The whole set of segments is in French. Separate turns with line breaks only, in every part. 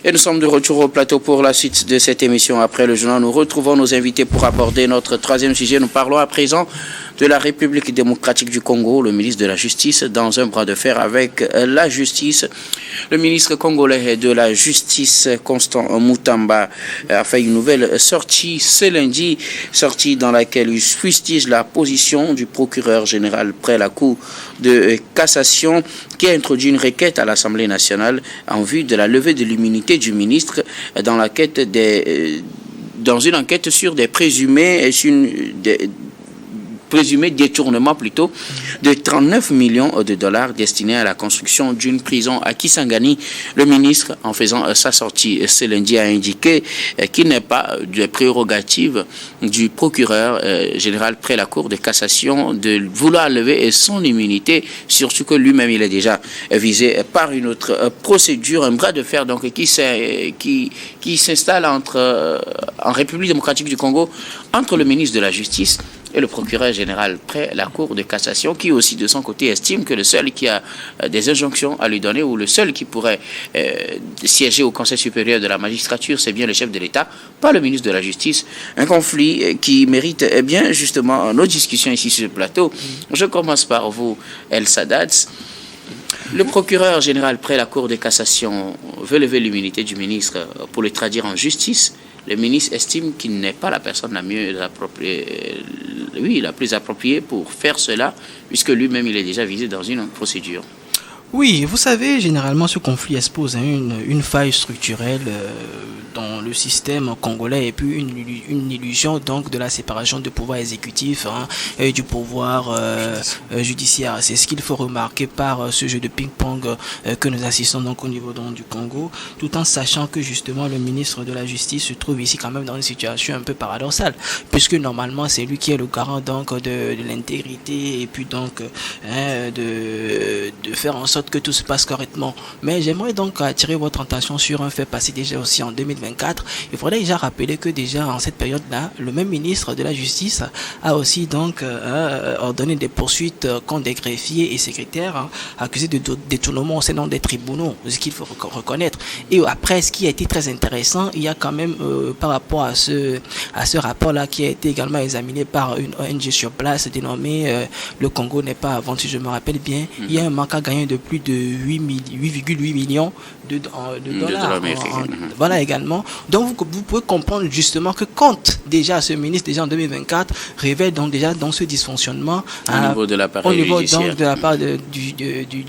Et nous sommes de retour au plateau pour la suite de cette émission. Après le journal, nous retrouvons nos invités pour aborder notre troisième sujet. Nous parlons à présent de la République démocratique du Congo, le ministre de la Justice, dans un bras de fer avec la justice. Le ministre congolais de la Justice, Constant Mutamba, a fait une nouvelle sortie ce lundi, sortie dans laquelle il fustige la position du procureur général près la Cour de cassation qui a introduit une requête à l'Assemblée nationale en vue de la levée de l'immunité du ministre dans une enquête sur des présumés détournement plutôt de 39 millions de dollars destinés à la construction d'une prison à Kisangani. Le ministre, en faisant sa sortie ce lundi, a indiqué qu'il n'est pas de prérogative du procureur général près la Cour de cassation de vouloir lever son immunité, surtout que lui-même il est déjà visé par une autre procédure, un bras de fer donc qui s'installe en République démocratique du Congo entre le ministre de la Justice et le procureur général près la Cour de cassation, qui aussi de son côté estime que le seul qui a des injonctions à lui donner ou le seul qui pourrait siéger au Conseil supérieur de la magistrature, c'est bien le chef de l'État, pas le ministre de la Justice. Un conflit qui mérite bien justement nos discussions ici sur le plateau. Je commence par vous, El Sadat. Le procureur général près la Cour de cassation veut lever l'immunité du ministre pour le traduire en justice. Le ministre estime qu'il n'est pas la personne la plus appropriée pour faire cela, puisque lui-même il est déjà visé dans une procédure.
Oui, vous savez, généralement ce conflit expose une faille structurelle dans le système congolais et puis une illusion donc de la séparation du pouvoir exécutif et du pouvoir judiciaire. C'est ce qu'il faut remarquer par ce jeu de ping-pong que nous assistons donc au niveau du Congo, tout en sachant que justement le ministre de la Justice se trouve ici quand même dans une situation un peu paradoxale, puisque normalement c'est lui qui est le garant donc de l'intégrité et puis donc de faire en sorte que tout se passe correctement. Mais j'aimerais donc attirer votre attention sur un fait passé déjà aussi en 2024. Il faudrait déjà rappeler que déjà en cette période-là, le même ministre de la Justice a aussi donc ordonné des poursuites contre des greffiers et secrétaires accusés de détournement au sein des tribunaux, ce qu'il faut reconnaître. Et après, ce qui a été très intéressant, il y a quand même par rapport à ce rapport-là qui a été également examiné par une ONG sur place dénommée Le Congo n'est pas avant, si je me rappelle bien, il y a un manque à gagner de plus de 8,8 millions de dollars. Voilà également. Donc vous pouvez comprendre justement que quand déjà ce ministre déjà en 2024 révèle donc déjà dans ce dysfonctionnement
au niveau de l'appareil judiciaire,
donc de la part du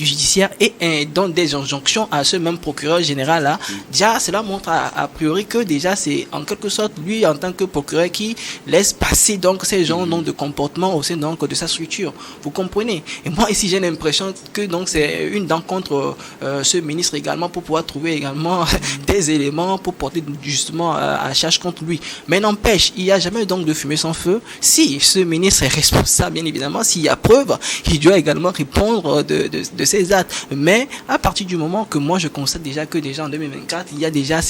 judiciaire et dans des injonctions à ce même procureur général là, déjà cela montre a priori que déjà c'est en quelque sorte lui en tant que procureur qui laisse passer donc ces genres donc de comportement au sein donc de sa structure. Vous comprenez? Et moi ici j'ai l'impression que donc c'est une dent contre ce ministre également pour pouvoir trouver également des éléments pour porter justement à charge contre lui. Mais n'empêche, il n'y a jamais donc de fumée sans feu. Si ce ministre est responsable, bien évidemment, s'il y a preuve, il doit également répondre de ses actes. Mais à partir du moment que moi je constate déjà que déjà en 2024, il y a déjà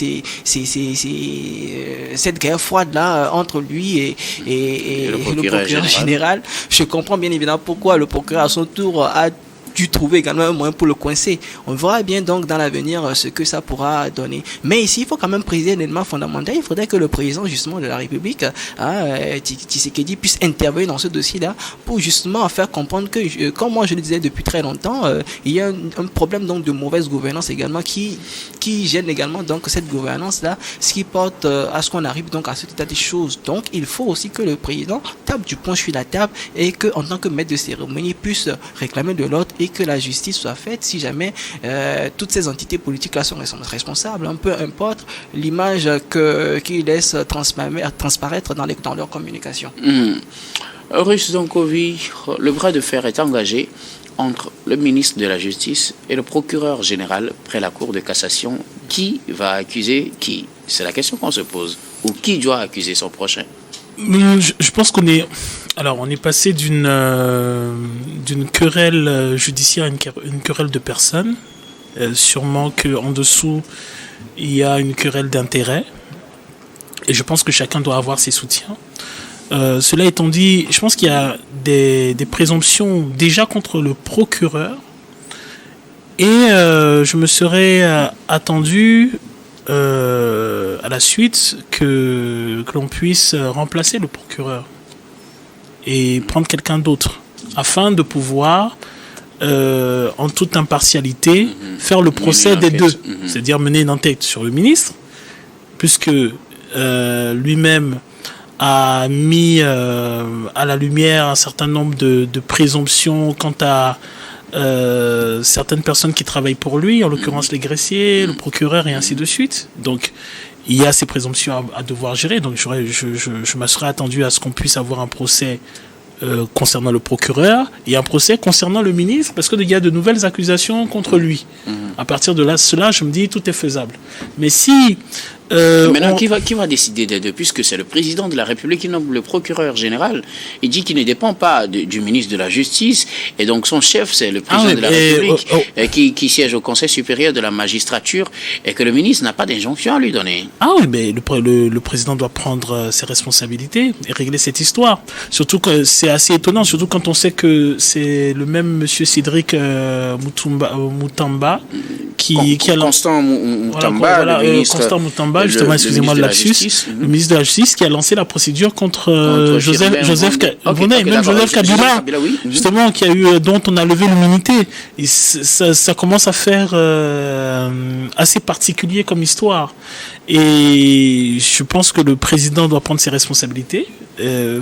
cette guerre froide là entre lui et le procureur général, je comprends bien évidemment pourquoi le procureur à son tour a dû trouver également un moyen pour le coincer. On verra bien donc dans l'avenir ce que ça pourra donner. Mais ici, il faut quand même préciser un élément fondamental. Il faudrait que le président justement de la République, Tshisekedi, puisse intervenir dans ce dossier-là pour justement faire comprendre que, comme moi je le disais depuis très longtemps, il y a un problème donc de mauvaise gouvernance également qui gêne également donc cette gouvernance-là, ce qui porte à ce qu'on arrive donc à cet état des choses. Donc, il faut aussi que le président tape du poing sur la table et que, en tant que maître de cérémonie, puisse réclamer de l'ordre et que la justice soit faite si jamais toutes ces entités politiques-là sont responsables, peu importe l'image qu'ils laissent transparaître dans leur communication.
Russe Donkovi, le bras de fer est engagé entre le ministre de la Justice et le procureur général près la Cour de cassation. Qui va accuser qui? C'est la question qu'on se pose. Ou qui doit accuser son prochain?
Je pense qu'on est passé d'une querelle judiciaire à une querelle de personnes. Sûrement qu'en dessous, il y a une querelle d'intérêt. Et je pense que chacun doit avoir ses soutiens. Cela étant dit, je pense qu'il y a des présomptions déjà contre le procureur. Et je me serais attendu à la suite que l'on puisse remplacer le procureur et prendre quelqu'un d'autre afin de pouvoir en toute impartialité faire le procès des deux, c'est-à-dire mener une enquête sur le ministre, puisque lui-même a mis à la lumière un certain nombre de présomptions quant à certaines personnes qui travaillent pour lui, en l'occurrence les greffiers, le procureur et ainsi de suite. Donc il y a ces présomptions à devoir gérer. Donc je me serais attendu à ce qu'on puisse avoir un procès concernant le procureur et un procès concernant le ministre, parce qu'il y a de nouvelles accusations contre lui. À partir de là, je me dis tout est faisable. Mais si
maintenant, qui va décider des deux, puisque c'est le président de la République qui nomme le procureur général? Il dit qu'il ne dépend pas du ministre de la Justice, et donc son chef, c'est le président de la République qui siège au Conseil supérieur de la magistrature, et que le ministre n'a pas d'injonction à lui donner.
Ah oui, mais le président doit prendre ses responsabilités et régler cette histoire. Surtout que c'est assez étonnant, surtout quand on sait que c'est le même monsieur Cédric Moutamba qui a
Constant Moutamba, le ministre.
Constant Moutamba, justement, excusez-moi le lapsus, le ministre de la Justice qui a lancé la procédure contre Joseph Kabila, justement, dont on a levé l'immunité. Ça commence à faire assez particulier comme histoire. Et je pense que le président doit prendre ses responsabilités,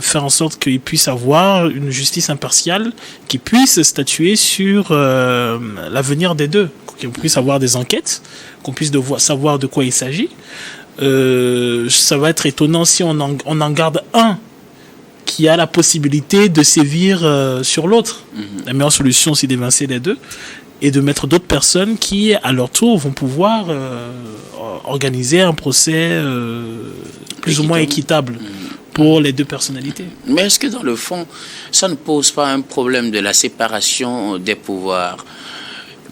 faire en sorte qu'il puisse avoir une justice impartiale qui puisse statuer sur l'avenir des deux, qu'on puisse avoir des enquêtes, qu'on puisse savoir de quoi il s'agit. Ça va être étonnant si on en garde un qui a la possibilité de sévir sur l'autre. La meilleure solution, c'est d'évincer les deux et de mettre d'autres personnes qui, à leur tour, vont pouvoir organiser un procès plus ou moins équitable pour les deux personnalités.
Mais est-ce que dans le fond, ça ne pose pas un problème de la séparation des pouvoirs?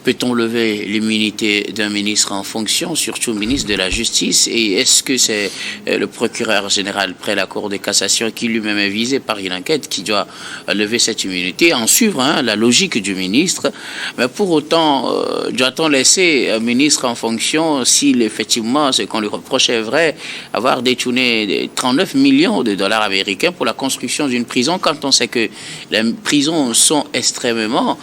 Peut-on lever l'immunité d'un ministre en fonction, surtout ministre de la Justice? Et est-ce que c'est le procureur général près la Cour de cassation qui lui-même est visé par une enquête qui doit lever cette immunité, en suivre la logique du ministre? Mais pour autant, doit-on laisser un ministre en fonction s'il effectivement, ce qu'on lui reproche est vrai, avoir détourné 39 millions de dollars américains pour la construction d'une prison, quand on sait que les prisons sont extrêmement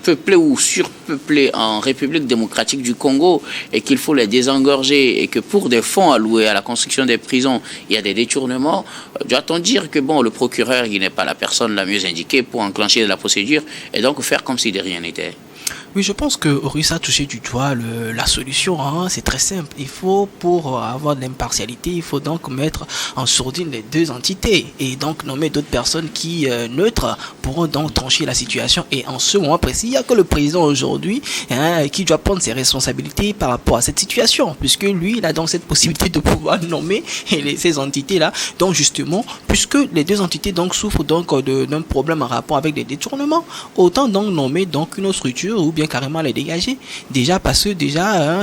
peuplées ou surpeuplées en République démocratique du Congo, et qu'il faut les désengorger, et que pour des fonds alloués à la construction des prisons, il y a des détournements? Doit-on dire que le procureur, il n'est pas la personne la mieux indiquée pour enclencher la procédure, et donc faire comme si de rien n'était?
Oui, je pense que Horus a touché du doigt la solution. C'est très simple. Il faut, pour avoir de l'impartialité, il faut donc mettre en sourdine les deux entités et donc nommer d'autres personnes qui, neutres, pourront donc trancher la situation. Et en ce moment précis, il n'y a que le président aujourd'hui qui doit prendre ses responsabilités par rapport à cette situation, puisque lui, il a donc cette possibilité de pouvoir nommer ces entités-là. Donc justement, puisque les deux entités donc souffrent donc d'un problème en rapport avec les détournements, autant donc nommer donc une autre structure ou bien carrément les dégager. Déjà parce que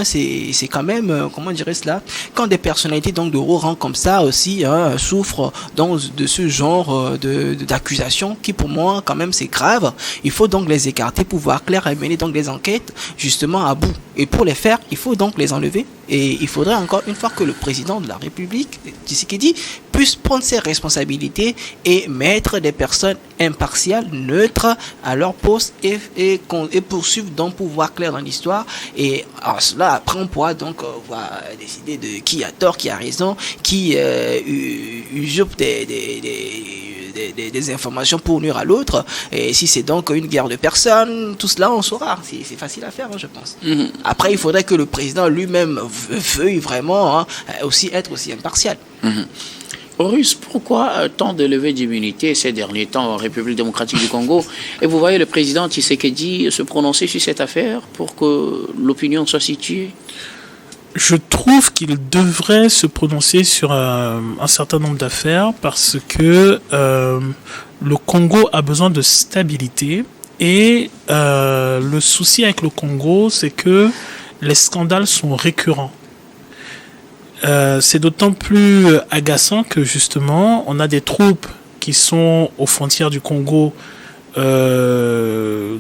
c'est quand même, comment dirais cela, quand des personnalités donc de haut rang comme ça aussi souffrent donc de ce genre d'accusations qui pour moi quand même c'est grave, il faut donc les écarter, pouvoir clair et mener donc des enquêtes justement à bout. Et pour les faire, il faut donc les enlever. Et il faudrait encore une fois que le président de la République, Tshisekedi, puisse prendre ses responsabilités et mettre des personnes impartiales, neutres à leur poste et poursuivre donc pouvoir clair dans l'histoire. Et alors cela, après on pourra donc décider de qui a tort, qui a raison, qui usurpe des informations pour nuire à l'autre. Et si c'est donc une guerre de personnes, tout cela on saura. C'est facile à faire, je pense. Après, il faudrait que le président lui-même veuille vraiment aussi être aussi impartial.
Horus, pourquoi tant de levées d'immunité ces derniers temps en République démocratique du Congo? Et vous voyez le président Tshisekedi se prononcer sur cette affaire pour que l'opinion soit située?
Je trouve qu'il devrait se prononcer sur un certain nombre d'affaires parce que le Congo a besoin de stabilité et le souci avec le Congo, c'est que les scandales sont récurrents. C'est d'autant plus agaçant que justement on a des troupes qui sont aux frontières du Congo qui ne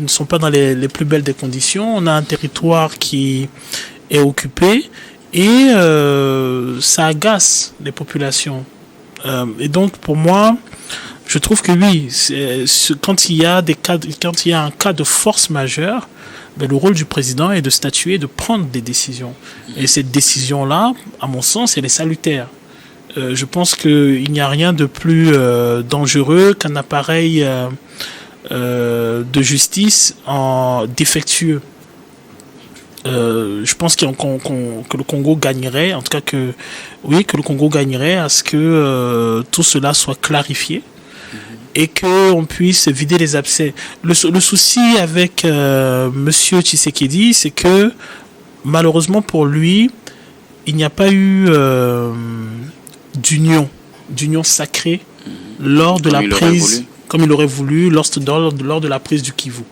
sont pas dans les plus belles des conditions. On a un territoire qui est occupé et ça agace les populations. Et donc pour moi, je trouve que oui, quand il y a un cas de force majeure, ben, le rôle du président est de statuer, de prendre des décisions. Et cette décision-là, à mon sens, elle est salutaire. Je pense qu'il n'y a rien de plus dangereux qu'un appareil de justice défectueux. Je pense que le Congo gagnerait, en tout cas que le Congo gagnerait à ce que tout cela soit clarifié et qu'on puisse vider les abcès. Le souci avec Monsieur Tshisekedi, c'est que malheureusement pour lui, il n'y a pas eu d'union sacrée lors de la prise, comme il aurait voulu, lors de la prise du Kivu.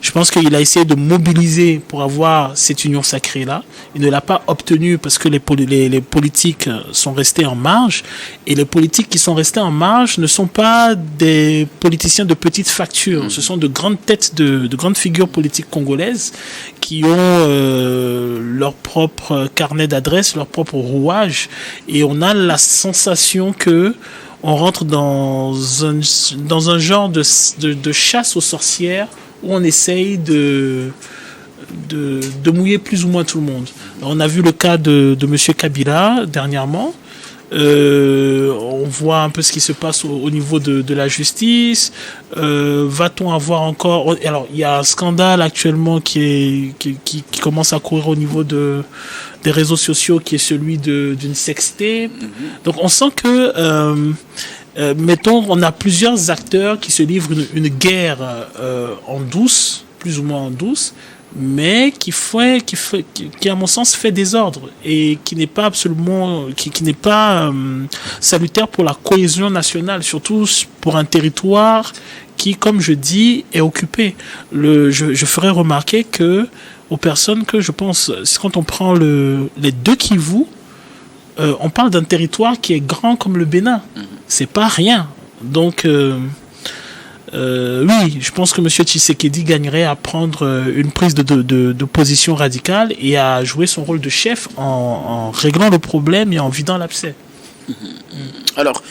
Je pense qu'il a essayé de mobiliser pour avoir cette union sacrée-là. Il ne l'a pas obtenue parce que les politiques sont restés en marge. Et les politiques qui sont restés en marge ne sont pas des politiciens de petite facture. Ce sont de grandes têtes, de grandes figures politiques congolaises qui ont leur propre carnet d'adresses, leur propre rouage. Et on a la sensation que on rentre dans un genre de chasse aux sorcières où on essaye de mouiller plus ou moins tout le monde. On a vu le cas de M. Kabila dernièrement. On voit un peu ce qui se passe au niveau de la justice. Va-t-on avoir encore... Alors, il y a un scandale actuellement qui commence à courir au niveau des réseaux sociaux, qui est celui d'une sextape. Donc, on sent que... mettons, on a plusieurs acteurs qui se livrent une guerre en douce, plus ou moins en douce, mais qui à mon sens fait désordre et qui n'est pas absolument, qui n'est pas salutaire pour la cohésion nationale, surtout pour un territoire qui, comme je dis, est occupé. Je ferai remarquer que aux personnes que je pense, quand on prend les deux Kivu, on parle d'un territoire qui est grand comme le Bénin. C'est pas rien. Donc, oui, je pense que M. Tshisekedi gagnerait à prendre une prise de position radicale et à jouer son rôle de chef en réglant le problème et en vidant l'abcès.
Alors,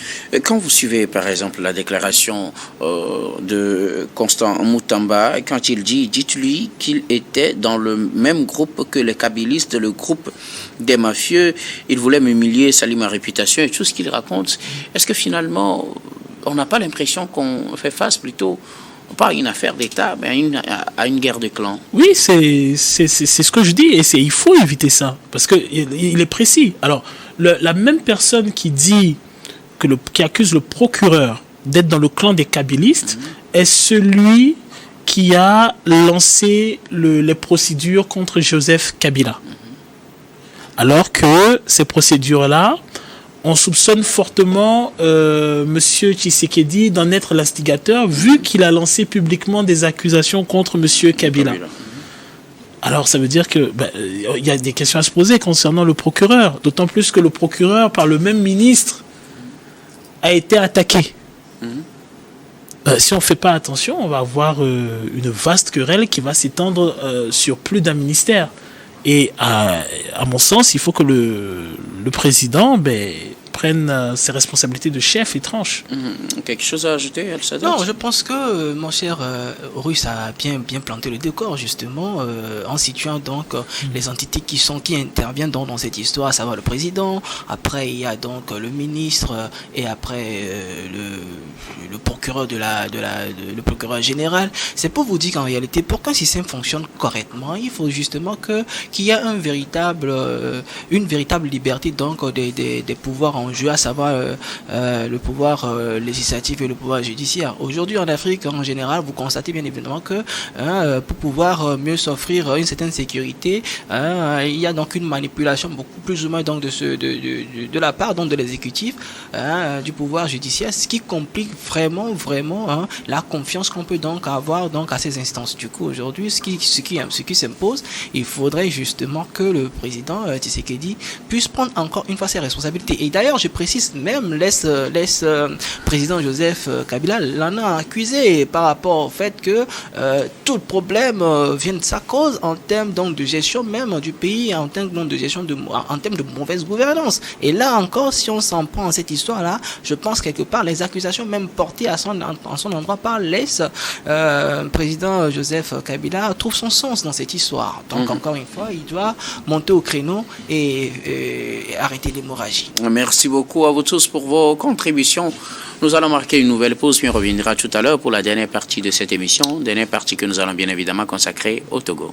quand vous suivez par exemple la déclaration de Constant Moutamba, quand il dit, dites-lui qu'il était dans le même groupe que les kabylistes, le groupe des mafieux, il voulait m'humilier, salir ma réputation et tout ce qu'il raconte, est-ce que finalement on n'a pas l'impression qu'on fait face plutôt pas à une affaire d'État, mais à une guerre de clans?
Oui, c'est ce que je dis, et il faut éviter ça, parce qu'il est précis. Alors, la même personne qui dit, qui accuse le procureur d'être dans le clan des kabylistes, est celui qui a lancé les procédures contre Joseph Kabila. Alors que ces procédures-là, on soupçonne fortement Monsieur Tshisekedi d'en être l'instigateur, vu qu'il a lancé publiquement des accusations contre Monsieur Kabila. Alors ça veut dire que y a des questions à se poser concernant le procureur, d'autant plus que le procureur, par le même ministre, a été attaqué. Si on ne fait pas attention, on va avoir une vaste querelle qui va s'étendre sur plus d'un ministère. Et à mon sens, il faut que le président prenne ses responsabilités de chef et tranche.
Quelque chose à ajouter, El-Sadat?
Non, je pense que mon cher Russe a bien planté le décor, justement, en situant donc les entités qui interviennent dans cette histoire, à savoir le président. Après, il y a donc le ministre et après le procureur le procureur général. C'est pour vous dire qu'en réalité, pour qu'un système fonctionne correctement, il faut justement qu'il y ait une véritable liberté donc des pouvoirs en jeu, à savoir le pouvoir législatif et le pouvoir judiciaire. Aujourd'hui en Afrique en général, vous constatez bien évidemment que pour pouvoir mieux s'offrir une certaine sécurité, il y a donc une manipulation beaucoup plus ou moins donc de la part donc de l'exécutif, du pouvoir judiciaire, ce qui complique vraiment la confiance qu'on peut donc avoir donc à ces instances. Du coup aujourd'hui, ce qui s'impose, il faudrait justement que le président Tshisekedi puisse prendre encore une fois ses responsabilités. Et d'ailleurs D'ailleurs, je précise même, président Joseph Kabila l'en a accusé par rapport au fait que tout le problème vient de sa cause en termes donc de gestion même du pays, en termes donc de gestion en termes de mauvaise gouvernance. Et là encore, si on s'en prend à cette histoire-là, je pense quelque part les accusations même portées en son endroit par président Joseph Kabila trouvent son sens dans cette histoire. Donc encore une fois, il doit monter au créneau et arrêter l'hémorragie.
Merci beaucoup à vous tous pour vos contributions. Nous allons marquer une nouvelle pause, puis on reviendra tout à l'heure pour la dernière partie de cette émission, dernière partie que nous allons bien évidemment consacrer au Togo.